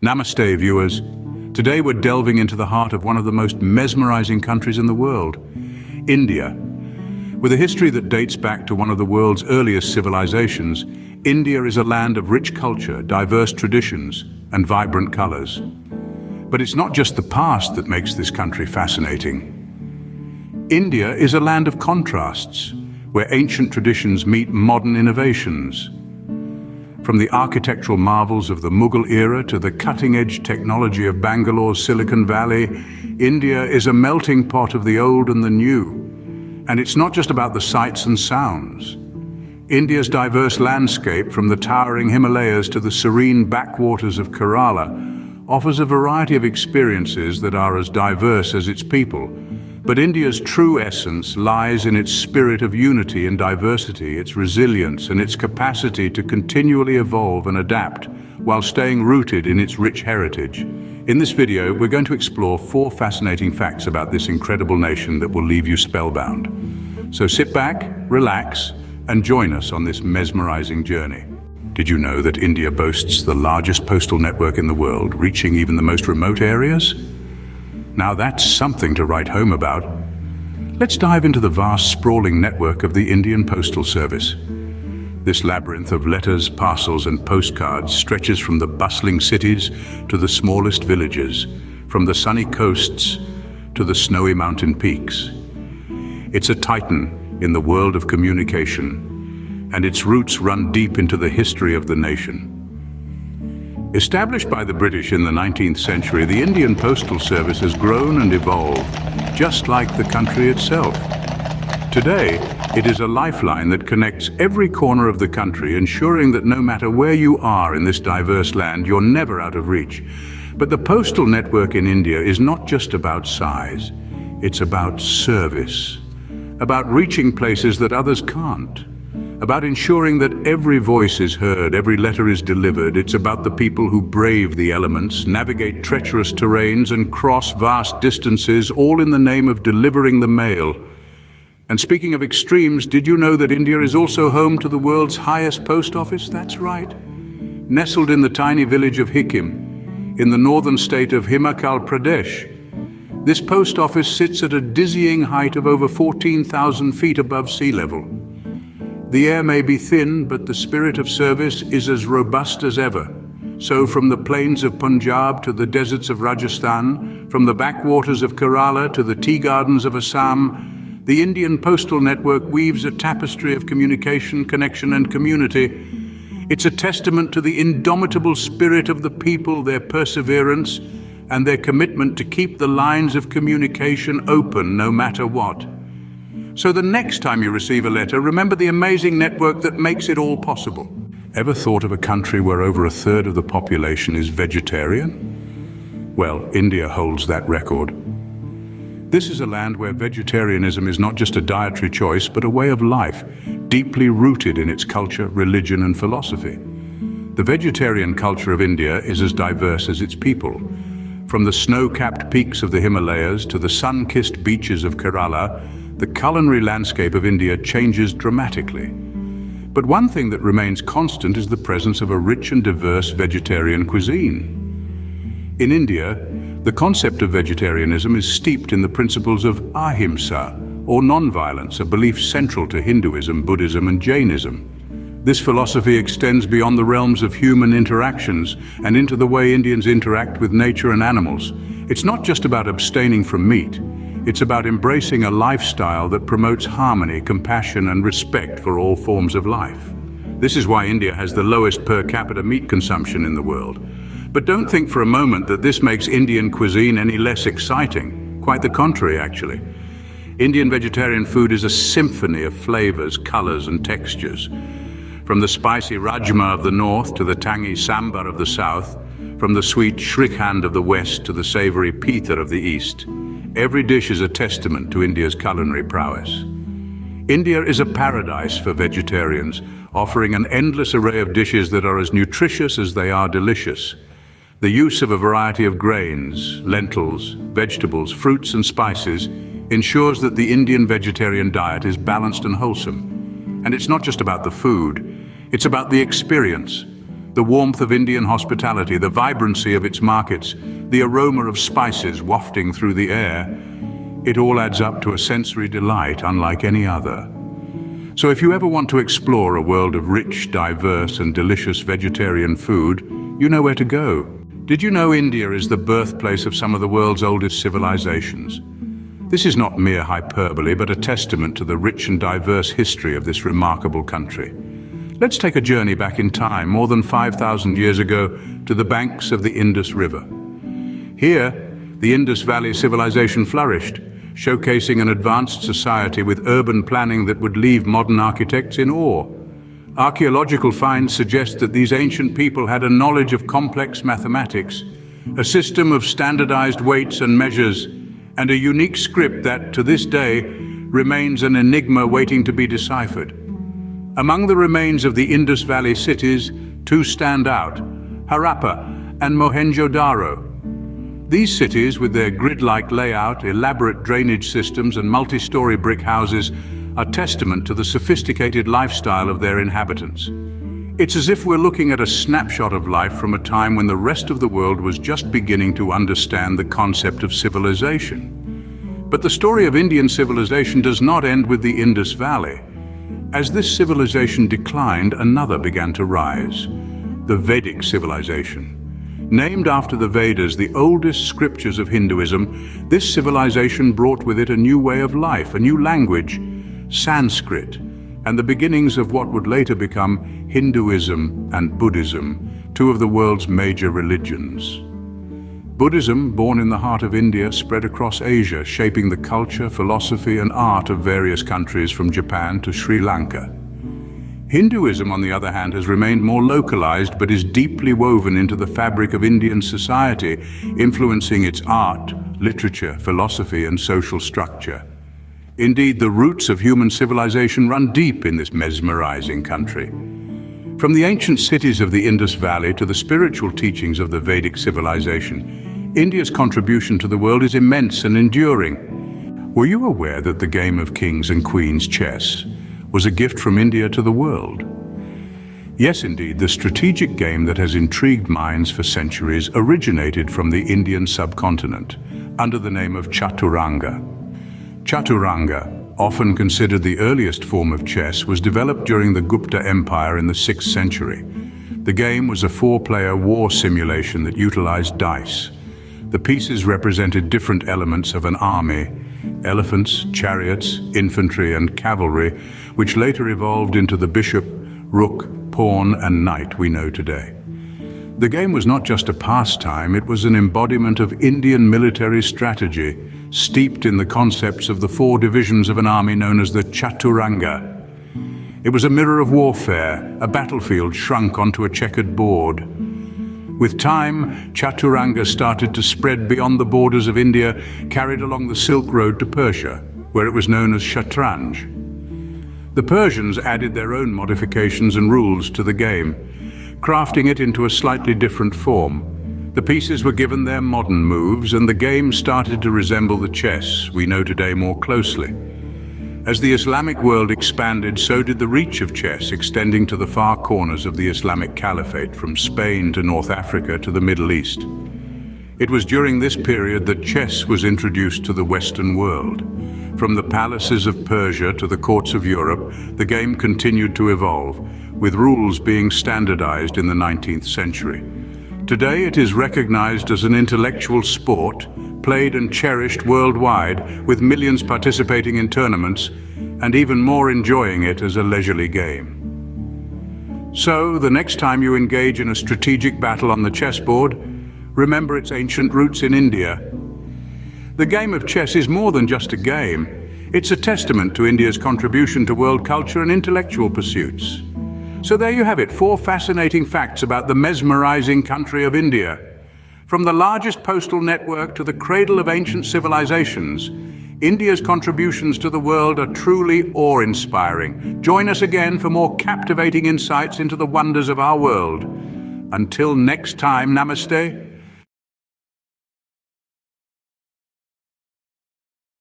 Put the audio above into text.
Namaste, viewers. Today we're delving into the heart of one of the most mesmerizing countries in the world, India. With a history that dates back to one of the world's earliest civilizations, India is a land of rich culture, diverse traditions, and vibrant colors. But it's not just the past that makes this country fascinating. India is a land of contrasts, where ancient traditions meet modern innovations. From the architectural marvels of the Mughal era to the cutting-edge technology of Bangalore's Silicon Valley, India is a melting pot of the old and the new. And it's not just about the sights and sounds. India's diverse landscape, from the towering Himalayas to the serene backwaters of Kerala, offers a variety of experiences that are as diverse as its people. But India's true essence lies in its spirit of unity and diversity, its resilience, and its capacity to continually evolve and adapt while staying rooted in its rich heritage. In this video, we're going to explore 4 fascinating facts about this incredible nation that will leave you spellbound. So sit back, relax, and join us on this mesmerizing journey. Did you know that India boasts the largest postal network in the world, reaching even the most remote areas? Now that's something to write home about. Let's dive into the vast, sprawling network of the Indian Postal Service. This labyrinth of letters, parcels, and postcards stretches from the bustling cities to the smallest villages, from the sunny coasts to the snowy mountain peaks. It's a titan in the world of communication, and its roots run deep into the history of the nation. Established by the British in the 19th century, the Indian Postal Service has grown and evolved, just like the country itself. Today, it is a lifeline that connects every corner of the country, ensuring that no matter where you are in this diverse land, you're never out of reach. But the postal network in India is not just about size. It's about service, about reaching places that others can't, about ensuring that every voice is heard, every letter is delivered. It's about the people who brave the elements, navigate treacherous terrains, and cross vast distances, all in the name of delivering the mail. And speaking of extremes, did you know that India is also home to the world's highest post office? That's right. Nestled in the tiny village of Hikim, in the northern state of Himachal Pradesh, this post office sits at a dizzying height of over 14,000 feet above sea level. The air may be thin, but the spirit of service is as robust as ever. So from the plains of Punjab to the deserts of Rajasthan, from the backwaters of Kerala to the tea gardens of Assam, the Indian postal network weaves a tapestry of communication, connection, and community. It's a testament to the indomitable spirit of the people, their perseverance, and their commitment to keep the lines of communication open no matter what. So the next time you receive a letter, remember the amazing network that makes it all possible. Ever thought of a country where over 1/3 of the population is vegetarian? Well, India holds that record. This is a land where vegetarianism is not just a dietary choice, but a way of life, deeply rooted in its culture, religion, and philosophy. The vegetarian culture of India is as diverse as its people. From the snow-capped peaks of the Himalayas to the sun-kissed beaches of Kerala, the culinary landscape of India changes dramatically. But one thing that remains constant is the presence of a rich and diverse vegetarian cuisine. In India, the concept of vegetarianism is steeped in the principles of ahimsa, or non-violence, a belief central to Hinduism, Buddhism, and Jainism. This philosophy extends beyond the realms of human interactions and into the way Indians interact with nature and animals. It's not just about abstaining from meat. It's about embracing a lifestyle that promotes harmony, compassion, and respect for all forms of life. This is why India has the lowest per capita meat consumption in the world. But don't think for a moment that this makes Indian cuisine any less exciting. Quite the contrary, actually. Indian vegetarian food is a symphony of flavors, colors, and textures. From the spicy rajma of the north to the tangy sambar of the south, from the sweet shrikhand of the west to the savory pitha of the east, every dish is a testament to India's culinary prowess. India is a paradise for vegetarians, offering an endless array of dishes that are as nutritious as they are delicious. The use of a variety of grains, lentils, vegetables, fruits, and spices ensures that the Indian vegetarian diet is balanced and wholesome. And it's not just about the food, it's about the experience. The warmth of Indian hospitality, the vibrancy of its markets, the aroma of spices wafting through the air, it all adds up to a sensory delight unlike any other. So if you ever want to explore a world of rich, diverse and delicious vegetarian food, you know where to go. Did you know India is the birthplace of some of the world's oldest civilizations? This is not mere hyperbole, but a testament to the rich and diverse history of this remarkable country. Let's take a journey back in time, more than 5,000 years ago, to the banks of the Indus River. Here, the Indus Valley civilization flourished, showcasing an advanced society with urban planning that would leave modern architects in awe. Archaeological finds suggest that these ancient people had a knowledge of complex mathematics, a system of standardized weights and measures, and a unique script that, to this day, remains an enigma waiting to be deciphered. Among the remains of the Indus Valley cities, two stand out: Harappa and Mohenjo-daro. These cities, with their grid-like layout, elaborate drainage systems and multi-story brick houses, are testament to the sophisticated lifestyle of their inhabitants. It's as if we're looking at a snapshot of life from a time when the rest of the world was just beginning to understand the concept of civilization. But the story of Indian civilization does not end with the Indus Valley. As this civilization declined, another began to rise: the Vedic civilization. Named after the Vedas, the oldest scriptures of Hinduism, this civilization brought with it a new way of life, a new language, Sanskrit, and the beginnings of what would later become Hinduism and Buddhism, two of the world's major religions. Buddhism, born in the heart of India, spread across Asia, shaping the culture, philosophy, and art of various countries from Japan to Sri Lanka. Hinduism, on the other hand, has remained more localized but is deeply woven into the fabric of Indian society, influencing its art, literature, philosophy, and social structure. Indeed, the roots of human civilization run deep in this mesmerizing country. From the ancient cities of the Indus Valley to the spiritual teachings of the Vedic civilization, India's contribution to the world is immense and enduring. Were you aware that the game of kings and queens, chess, was a gift from India to the world? Yes, indeed, the strategic game that has intrigued minds for centuries originated from the Indian subcontinent under the name of Chaturanga. Chaturanga, often considered the earliest form of chess, was developed during the Gupta Empire in the 6th century. The game was a 4-player war simulation that utilized dice. The pieces represented different elements of an army: elephants, chariots, infantry, and cavalry, which later evolved into the bishop, rook, pawn, and knight we know today. The game was not just a pastime, it was an embodiment of Indian military strategy, steeped in the concepts of the 4 divisions of an army known as the Chaturanga. It was a mirror of warfare, a battlefield shrunk onto a checkered board. With time, Chaturanga started to spread beyond the borders of India, carried along the Silk Road to Persia, where it was known as Shatranj. The Persians added their own modifications and rules to the game, crafting it into a slightly different form. The pieces were given their modern moves, and the game started to resemble the chess we know today more closely. As the Islamic world expanded, so did the reach of chess, extending to the far corners of the Islamic Caliphate, from Spain to North Africa to the Middle East. It was during this period that chess was introduced to the Western world. From the palaces of Persia to the courts of Europe, the game continued to evolve, with rules being standardized in the 19th century. Today it is recognized as an intellectual sport, played and cherished worldwide, with millions participating in tournaments, and even more enjoying it as a leisurely game. So, the next time you engage in a strategic battle on the chessboard, remember its ancient roots in India. The game of chess is more than just a game. It's a testament to India's contribution to world culture and intellectual pursuits. So there you have it, 4 fascinating facts about the mesmerizing country of India. From the largest postal network to the cradle of ancient civilizations, India's contributions to the world are truly awe-inspiring. Join us again for more captivating insights into the wonders of our world. Until next time, namaste.